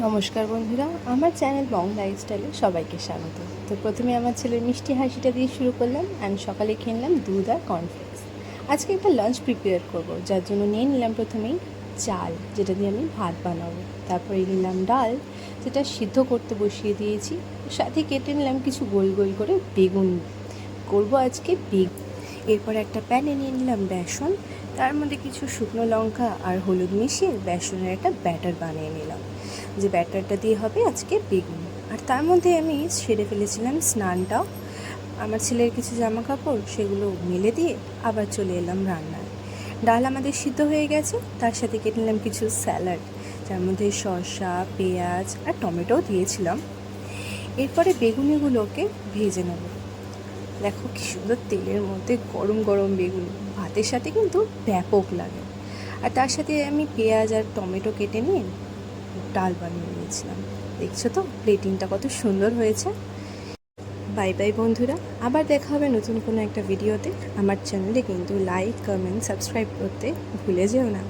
নমস্কার বন্ধুরা, আমার চ্যানেল বং লাইফস্টাইলে সবাইকে স্বাগত। তো প্রথমে আমার ছেলের মিষ্টি হাসিটা দিয়ে শুরু করলাম অ্যান্ড সকালে খেয়ে নিলাম দুধ আর কর্নফ্লেক্স। আজকে একটা লাঞ্চ প্রিপেয়ার করব, যার জন্য নিয়ে নিলাম প্রথমেই চাল, যেটা দিয়ে আমি ভাত বানাবো। তারপরে নিলাম ডাল, যেটা সিদ্ধ করতে বসিয়ে দিয়েছি। সাথে কেটে নিলাম কিছু গোল গোল করে বেগুন, করবো আজকে বেগুন। এরপর একটা প্যানে নিয়ে নিলাম বেসন, তার মধ্যে কিছু শুকনো লঙ্কা আর হলুদ মিশিয়ে বেসনের একটা ব্যাটার বানিয়ে নিলাম, যে ব্যাটারটা দিয়ে হবে আজকে বেগুন। আর তার মধ্যে আমি সেরে ফেলেছিলাম স্নানটাও। আমার ছেলের কিছু জামা কাপড় সেগুলো মেলে দিয়ে আবার চলে এলাম রান্নায়। ডাল আমাদের সিদ্ধ হয়ে গেছে, তার সাথে কেটে নিলাম কিছু স্যালাড, যার মধ্যে শসা, পেঁয়াজ আর টমেটোও দিয়েছিলাম। এরপরে বেগুনিগুলোকে ভেজে নেব। দেখো কি সুন্দর তেলের মধ্যে গরম গরম বেগুন, ভাতের সাথে কিন্তু ব্যাপক লাগে। আর তার সাথে আমি পেঁয়াজ আর টমেটো কেটে নিয়ে ডাল বানিয়ে নিয়েছিলাম। দেখছো তো প্লেটিংটা কত সুন্দর হয়েছে। বাই বাই বন্ধুরা, আবার দেখা হবে নতুন কোনো একটা ভিডিওতে। আমার চ্যানেলে কিন্তু লাইক, কমেন্ট, সাবস্ক্রাইব করতে ভুলে যেও না।